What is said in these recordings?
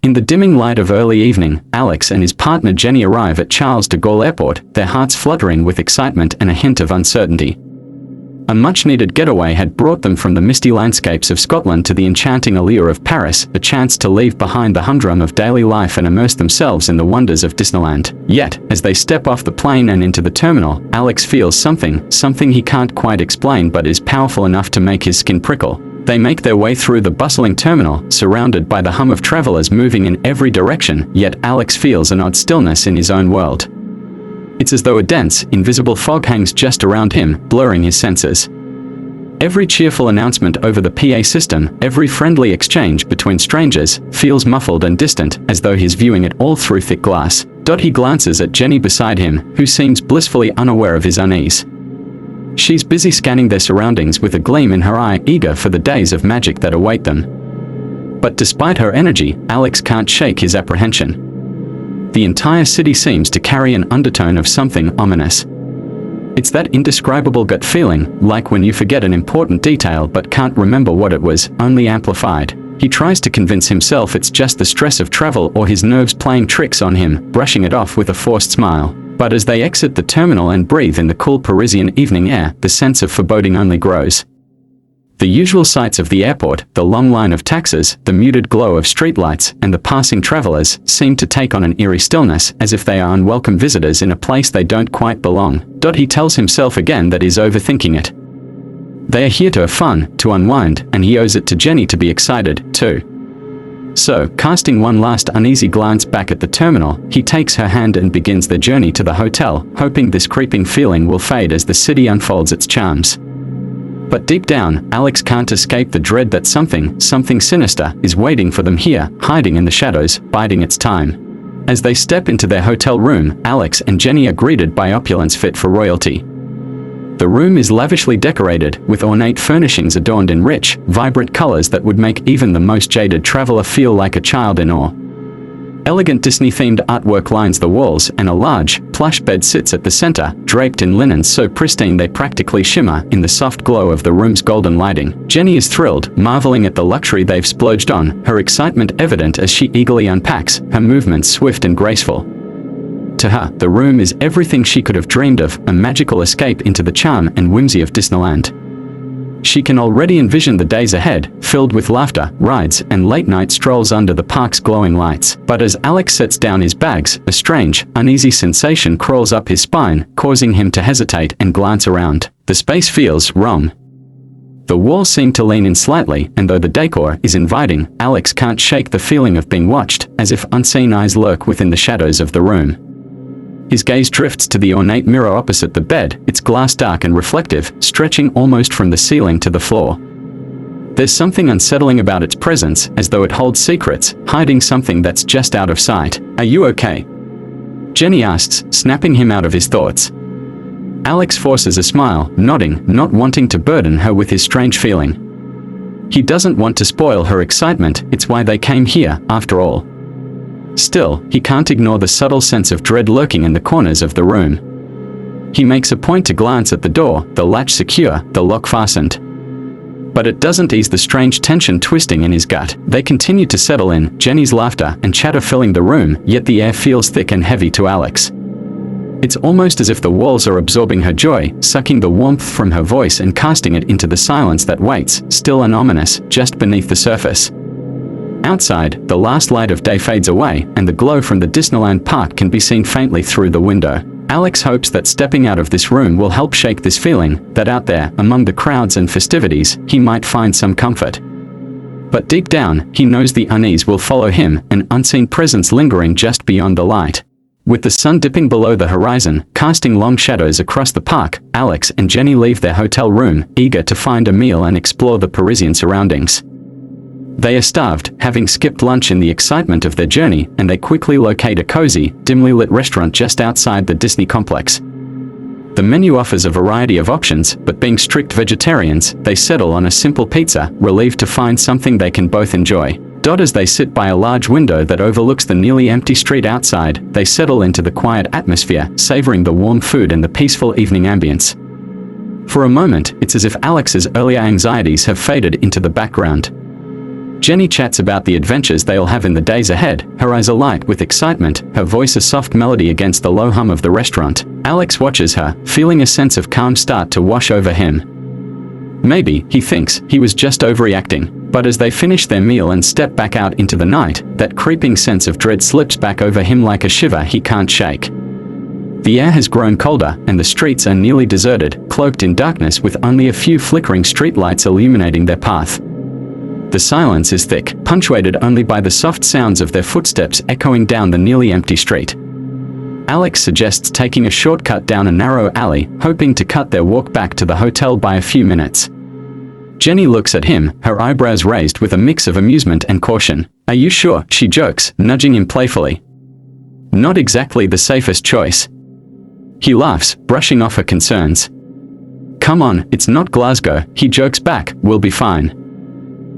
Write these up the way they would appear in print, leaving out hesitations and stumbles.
In the dimming light of early evening, Alex and his partner Jenny arrive at Charles de Gaulle Airport, their hearts fluttering with excitement and a hint of uncertainty. A much-needed getaway had brought them from the misty landscapes of Scotland to the enchanting allure of Paris, a chance to leave behind the humdrum of daily life and immerse themselves in the wonders of Disneyland. Yet, as they step off the plane and into the terminal, Alex feels something he can't quite explain but is powerful enough to make his skin prickle. They make their way through the bustling terminal, surrounded by the hum of travelers moving in every direction, yet Alex feels an odd stillness in his own world. It's as though a dense, invisible fog hangs just around him, blurring his senses. Every cheerful announcement over the PA system, every friendly exchange between strangers, feels muffled and distant, as though he's viewing it all through thick glass. He glances at Jenny beside him, who seems blissfully unaware of his unease. She's busy scanning their surroundings with a gleam in her eye, eager for the days of magic that await them. But despite her energy, Alex can't shake his apprehension. The entire city seems to carry an undertone of something ominous. It's that indescribable gut feeling, like when you forget an important detail but can't remember what it was, only amplified. He tries to convince himself it's just the stress of travel or his nerves playing tricks on him, brushing it off with a forced smile. But as they exit the terminal and breathe in the cool Parisian evening air, the sense of foreboding only grows. The usual sights of the airport, the long line of taxis, the muted glow of streetlights, and the passing travelers, seem to take on an eerie stillness, as if they are unwelcome visitors in a place they don't quite belong. He tells himself again that he's overthinking it. They are here to have fun, to unwind, and he owes it to Jenny to be excited, too. So, casting one last uneasy glance back at the terminal, he takes her hand and begins their journey to the hotel, hoping this creeping feeling will fade as the city unfolds its charms. But deep down, Alex can't escape the dread that something sinister, is waiting for them here, hiding in the shadows, biding its time. As they step into their hotel room, Alex and Jenny are greeted by opulence fit for royalty. The room is lavishly decorated, with ornate furnishings adorned in rich, vibrant colors that would make even the most jaded traveler feel like a child in awe. Elegant Disney-themed artwork lines the walls, and a large, plush bed sits at the center, draped in linens so pristine they practically shimmer in the soft glow of the room's golden lighting. Jenny is thrilled, marveling at the luxury they've splurged on, her excitement evident as she eagerly unpacks, her movements swift and graceful. To her, the room is everything she could have dreamed of, a magical escape into the charm and whimsy of Disneyland. She can already envision the days ahead, filled with laughter, rides, and late-night strolls under the park's glowing lights. But as Alex sets down his bags, a strange, uneasy sensation crawls up his spine, causing him to hesitate and glance around. The space feels wrong. The walls seem to lean in slightly, and though the decor is inviting, Alex can't shake the feeling of being watched, as if unseen eyes lurk within the shadows of the room. His gaze drifts to the ornate mirror opposite the bed, its glass dark and reflective, stretching almost from the ceiling to the floor. There's something unsettling about its presence, as though it holds secrets, hiding something that's just out of sight. "Are you okay?" Jenny asks, snapping him out of his thoughts. Alex forces a smile, nodding, not wanting to burden her with his strange feeling. He doesn't want to spoil her excitement, it's why they came here, after all. Still, he can't ignore the subtle sense of dread lurking in the corners of the room. He makes a point to glance at the door, the latch secure, the lock fastened. But it doesn't ease the strange tension twisting in his gut. They continue to settle in, Jenny's laughter and chatter filling the room, yet the air feels thick and heavy to Alex. It's almost as if the walls are absorbing her joy, sucking the warmth from her voice and casting it into the silence that waits, still and ominous, just beneath the surface. Outside, the last light of day fades away, and the glow from the Disneyland park can be seen faintly through the window. Alex hopes that stepping out of this room will help shake this feeling, that out there, among the crowds and festivities, he might find some comfort. But deep down, he knows the unease will follow him, an unseen presence lingering just beyond the light. With the sun dipping below the horizon, casting long shadows across the park, Alex and Jenny leave their hotel room, eager to find a meal and explore the Parisian surroundings. They are starved, having skipped lunch in the excitement of their journey, and they quickly locate a cozy, dimly lit restaurant just outside the Disney complex. The menu offers a variety of options, but being strict vegetarians, they settle on a simple pizza, relieved to find something they can both enjoy. As they sit by a large window that overlooks the nearly empty street outside, they settle into the quiet atmosphere, savoring the warm food and the peaceful evening ambience. For a moment, it's as if Alex's earlier anxieties have faded into the background. Jenny chats about the adventures they'll have in the days ahead, her eyes alight with excitement, her voice a soft melody against the low hum of the restaurant. Alex watches her, feeling a sense of calm start to wash over him. Maybe, he thinks, he was just overreacting. But as they finish their meal and step back out into the night, that creeping sense of dread slips back over him like a shiver he can't shake. The air has grown colder, and the streets are nearly deserted, cloaked in darkness with only a few flickering streetlights illuminating their path. The silence is thick, punctuated only by the soft sounds of their footsteps echoing down the nearly empty street. Alex suggests taking a shortcut down a narrow alley, hoping to cut their walk back to the hotel by a few minutes. Jenny looks at him, her eyebrows raised with a mix of amusement and caution. "Are you sure?" she jokes, nudging him playfully. "Not exactly the safest choice." He laughs, brushing off her concerns. "Come on, it's not Glasgow," he jokes back, "we'll be fine."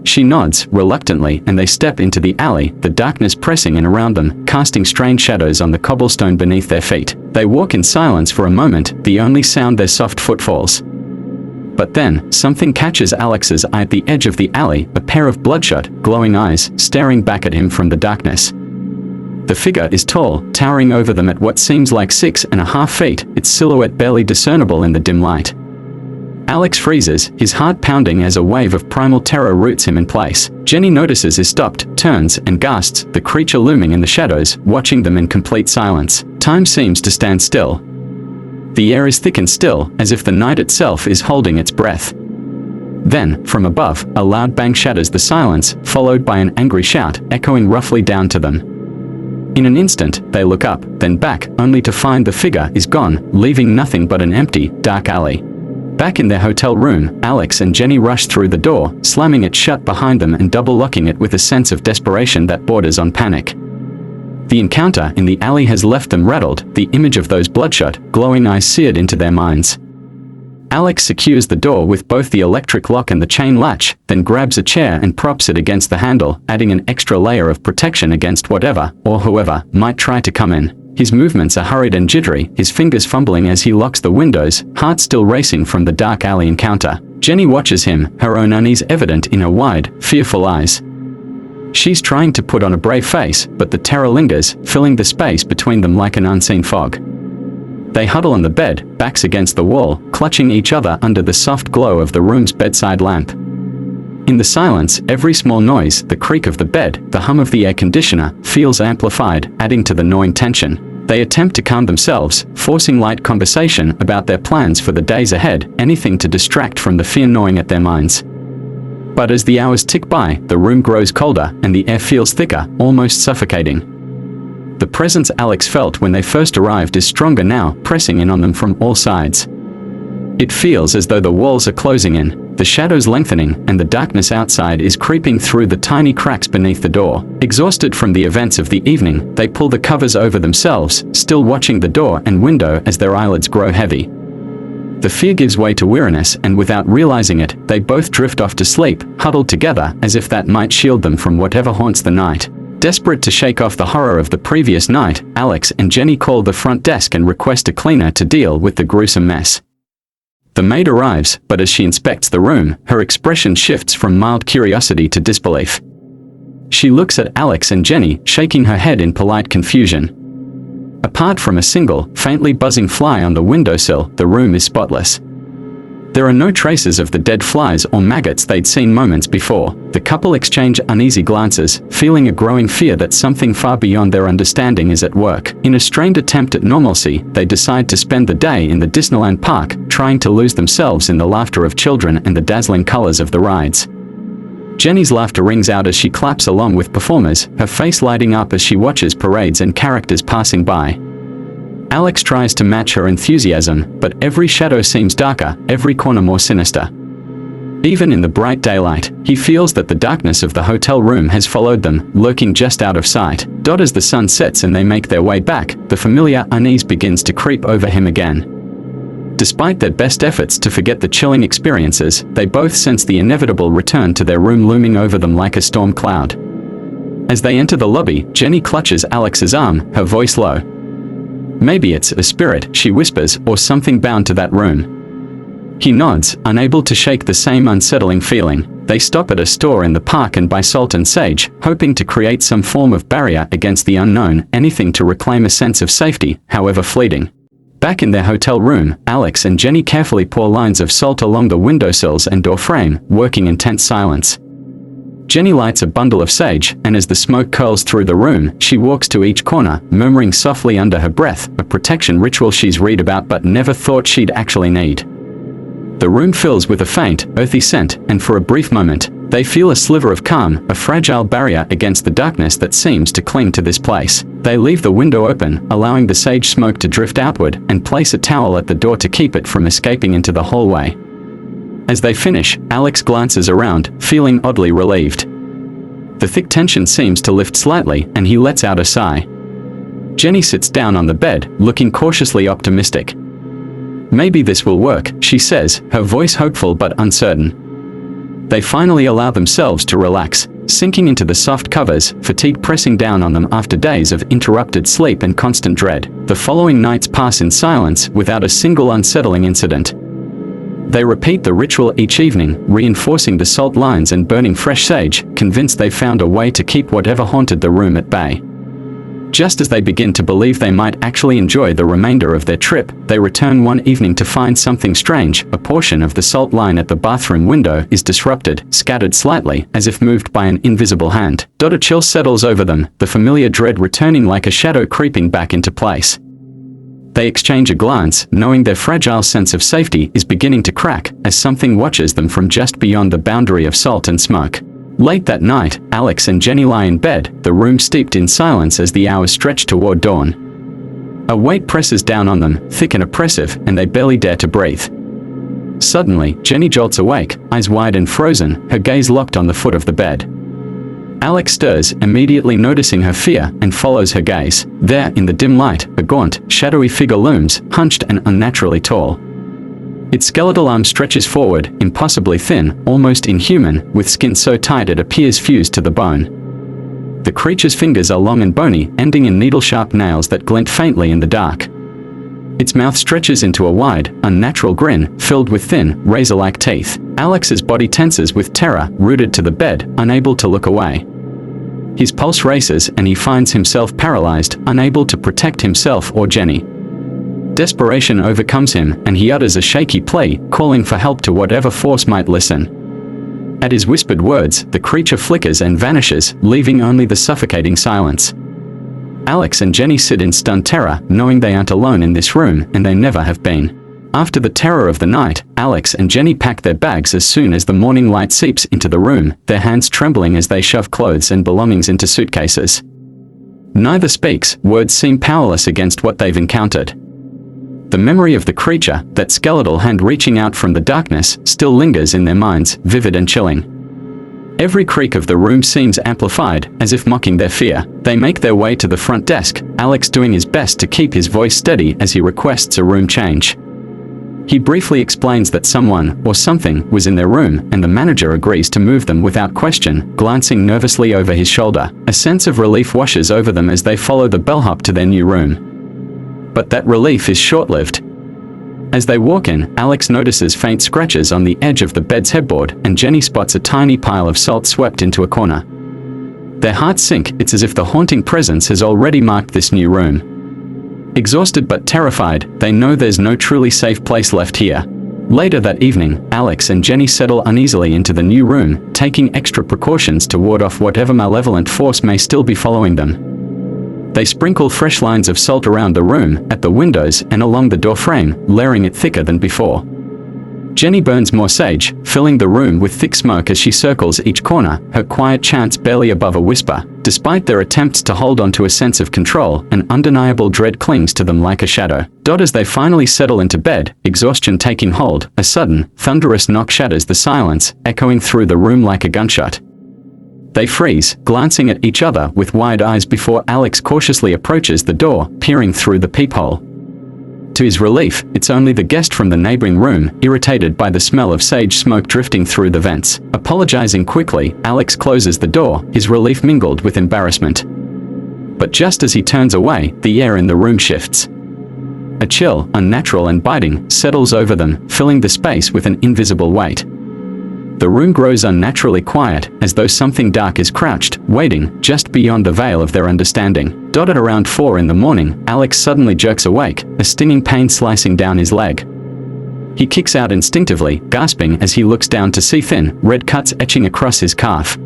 She nods, reluctantly, and they step into the alley, the darkness pressing in around them, casting strange shadows on the cobblestone beneath their feet. They walk in silence for a moment, the only sound their soft footfalls. But then, something catches Alex's eye at the edge of the alley, a pair of bloodshot, glowing eyes, staring back at him from the darkness. The figure is tall, towering over them at what seems like 6.5 feet, its silhouette barely discernible in the dim light. Alex freezes, his heart pounding as a wave of primal terror roots him in place. Jenny notices is stopped, turns, and gasps, the creature looming in the shadows, watching them in complete silence. Time seems to stand still. The air is thick and still, as if the night itself is holding its breath. Then, from above, a loud bang shatters the silence, followed by an angry shout, echoing roughly down to them. In an instant, they look up, then back, only to find the figure is gone, leaving nothing but an empty, dark alley. Back in their hotel room, Alex and Jenny rush through the door, slamming it shut behind them and double-locking it with a sense of desperation that borders on panic. The encounter in the alley has left them rattled, the image of those bloodshot, glowing eyes seared into their minds. Alex secures the door with both the electric lock and the chain latch, then grabs a chair and props it against the handle, adding an extra layer of protection against whatever, or whoever, might try to come in. His movements are hurried and jittery, his fingers fumbling as he locks the windows, heart still racing from the dark alley encounter. Jenny watches him, her own unease evident in her wide, fearful eyes. She's trying to put on a brave face, but the terror lingers, filling the space between them like an unseen fog. They huddle on the bed, backs against the wall, clutching each other under the soft glow of the room's bedside lamp. In the silence, every small noise, the creak of the bed, the hum of the air conditioner, feels amplified, adding to the gnawing tension. They attempt to calm themselves, forcing light conversation about their plans for the days ahead, anything to distract from the fear gnawing at their minds. But as the hours tick by, the room grows colder, and the air feels thicker, almost suffocating. The presence Alex felt when they first arrived is stronger now, pressing in on them from all sides. It feels as though the walls are closing in, the shadows lengthening, and the darkness outside is creeping through the tiny cracks beneath the door. Exhausted from the events of the evening, they pull the covers over themselves, still watching the door and window as their eyelids grow heavy. The fear gives way to weariness, and without realizing it, they both drift off to sleep, huddled together, as if that might shield them from whatever haunts the night. Desperate to shake off the horror of the previous night, Alex and Jenny call the front desk and request a cleaner to deal with the gruesome mess. The maid arrives, but as she inspects the room, her expression shifts from mild curiosity to disbelief. She looks at Alex and Jenny, shaking her head in polite confusion. Apart from a single, faintly buzzing fly on the windowsill, the room is spotless. There are no traces of the dead flies or maggots they'd seen moments before. The couple exchange uneasy glances, feeling a growing fear that something far beyond their understanding is at work. In a strained attempt at normalcy, they decide to spend the day in the Disneyland park, trying to lose themselves in the laughter of children and the dazzling colors of the rides. Jenny's laughter rings out as she claps along with performers, her face lighting up as she watches parades and characters passing by. Alex tries to match her enthusiasm, but every shadow seems darker, every corner more sinister. Even in the bright daylight, he feels that the darkness of the hotel room has followed them, lurking just out of sight. As the sun sets and they make their way back, the familiar unease begins to creep over him again. Despite their best efforts to forget the chilling experiences, they both sense the inevitable return to their room looming over them like a storm cloud. As they enter the lobby, Jenny clutches Alex's arm, her voice low. "Maybe it's a spirit," she whispers, "or something bound to that room." He nods, unable to shake the same unsettling feeling. They stop at a store in the park and buy salt and sage, hoping to create some form of barrier against the unknown, anything to reclaim a sense of safety, however fleeting. Back in their hotel room, Alex and Jenny carefully pour lines of salt along the windowsills and door frame, working in tense silence. Jenny lights a bundle of sage, and as the smoke curls through the room, she walks to each corner, murmuring softly under her breath, a protection ritual she's read about but never thought she'd actually need. The room fills with a faint, earthy scent, and for a brief moment, they feel a sliver of calm, a fragile barrier against the darkness that seems to cling to this place. They leave the window open, allowing the sage smoke to drift outward, and place a towel at the door to keep it from escaping into the hallway. As they finish, Alex glances around, feeling oddly relieved. The thick tension seems to lift slightly, and he lets out a sigh. Jenny sits down on the bed, looking cautiously optimistic. "Maybe this will work," she says, her voice hopeful but uncertain. They finally allow themselves to relax, sinking into the soft covers, fatigue pressing down on them after days of interrupted sleep and constant dread. The following nights pass in silence, without a single unsettling incident. They repeat the ritual each evening, reinforcing the salt lines and burning fresh sage, convinced they've found a way to keep whatever haunted the room at bay. Just as they begin to believe they might actually enjoy the remainder of their trip, they return one evening to find something strange. A portion of the salt line at the bathroom window is disrupted, scattered slightly, as if moved by an invisible hand. A chill settles over them, the familiar dread returning like a shadow creeping back into place. They exchange a glance, knowing their fragile sense of safety is beginning to crack, as something watches them from just beyond the boundary of salt and smoke. Late that night, Alex and Jenny lie in bed, the room steeped in silence as the hours stretch toward dawn. A weight presses down on them, thick and oppressive, and they barely dare to breathe. Suddenly, Jenny jolts awake, eyes wide and frozen, her gaze locked on the foot of the bed. Alex stirs, immediately noticing her fear, and follows her gaze. There, in the dim light, a gaunt, shadowy figure looms, hunched and unnaturally tall. Its skeletal arm stretches forward, impossibly thin, almost inhuman, with skin so tight it appears fused to the bone. The creature's fingers are long and bony, ending in needle-sharp nails that glint faintly in the dark. Its mouth stretches into a wide, unnatural grin, filled with thin, razor-like teeth. Alex's body tenses with terror, rooted to the bed, unable to look away. His pulse races, and he finds himself paralyzed, unable to protect himself or Jenny. Desperation overcomes him, and he utters a shaky plea, calling for help to whatever force might listen. At his whispered words, the creature flickers and vanishes, leaving only the suffocating silence. Alex and Jenny sit in stunned terror, knowing they aren't alone in this room, and they never have been. After the terror of the night, Alex and Jenny pack their bags as soon as the morning light seeps into the room, their hands trembling as they shove clothes and belongings into suitcases. Neither speaks, words seem powerless against what they've encountered. The memory of the creature, that skeletal hand reaching out from the darkness, still lingers in their minds, vivid and chilling. Every creak of the room seems amplified, as if mocking their fear. They make their way to the front desk, Alex doing his best to keep his voice steady as he requests a room change. He briefly explains that someone, or something, was in their room, and the manager agrees to move them without question, glancing nervously over his shoulder. A sense of relief washes over them as they follow the bellhop to their new room. But that relief is short-lived. As they walk in, Alex notices faint scratches on the edge of the bed's headboard, and Jenny spots a tiny pile of salt swept into a corner. Their hearts sink, it's as if the haunting presence has already marked this new room. Exhausted but terrified, they know there's no truly safe place left here. Later that evening, Alex and Jenny settle uneasily into the new room, taking extra precautions to ward off whatever malevolent force may still be following them. They sprinkle fresh lines of salt around the room, at the windows, and along the door frame, layering it thicker than before. Jenny burns more sage, filling the room with thick smoke as she circles each corner, her quiet chants barely above a whisper. Despite their attempts to hold on to a sense of control, an undeniable dread clings to them like a shadow. As they finally settle into bed, exhaustion taking hold, a sudden, thunderous knock shatters the silence, echoing through the room like a gunshot. They freeze, glancing at each other with wide eyes before Alex cautiously approaches the door, peering through the peephole. To his relief, it's only the guest from the neighboring room, irritated by the smell of sage smoke drifting through the vents. Apologizing quickly, Alex closes the door, his relief mingled with embarrassment. But just as he turns away, the air in the room shifts. A chill, unnatural and biting, settles over them, filling the space with an invisible weight. The room grows unnaturally quiet, as though something dark is crouched, waiting, just beyond the veil of their understanding. Dotted around 4 in the morning, Alex suddenly jerks awake, a stinging pain slicing down his leg. He kicks out instinctively, gasping as he looks down to see thin, red cuts etching across his calf.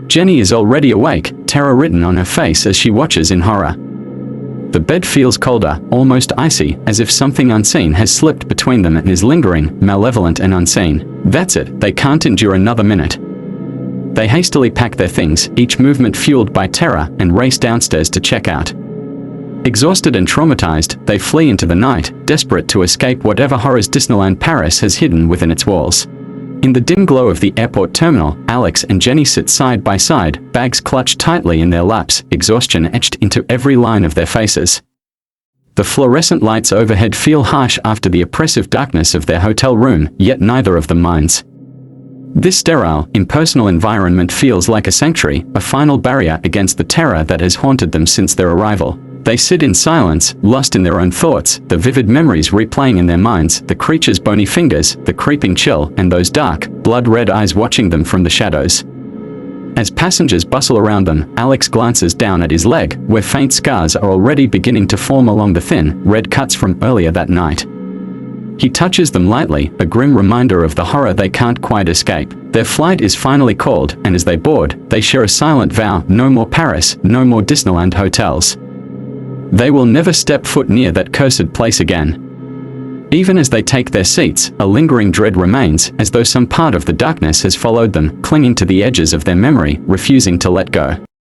Jenny is already awake, terror written on her face as she watches in horror. The bed feels colder, almost icy, as if something unseen has slipped between them and is lingering, malevolent and unseen. That's it, they can't endure another minute. They hastily pack their things, each movement fueled by terror, and race downstairs to check out. Exhausted and traumatized, they flee into the night, desperate to escape whatever horrors Disneyland Paris has hidden within its walls. In the dim glow of the airport terminal, Alex and Jenny sit side by side, bags clutched tightly in their laps, exhaustion etched into every line of their faces. The fluorescent lights overhead feel harsh after the oppressive darkness of their hotel room, yet neither of them minds. This sterile, impersonal environment feels like a sanctuary, a final barrier against the terror that has haunted them since their arrival. They sit in silence, lost in their own thoughts, the vivid memories replaying in their minds, the creature's bony fingers, the creeping chill, and those dark, blood-red eyes watching them from the shadows. As passengers bustle around them, Alex glances down at his leg, where faint scars are already beginning to form along the thin, red cuts from earlier that night. He touches them lightly, a grim reminder of the horror they can't quite escape. Their flight is finally called, and as they board, they share a silent vow: no more Paris, no more Disneyland hotels. They will never step foot near that cursed place again. Even as they take their seats, a lingering dread remains, as though some part of the darkness has followed them, clinging to the edges of their memory, refusing to let go.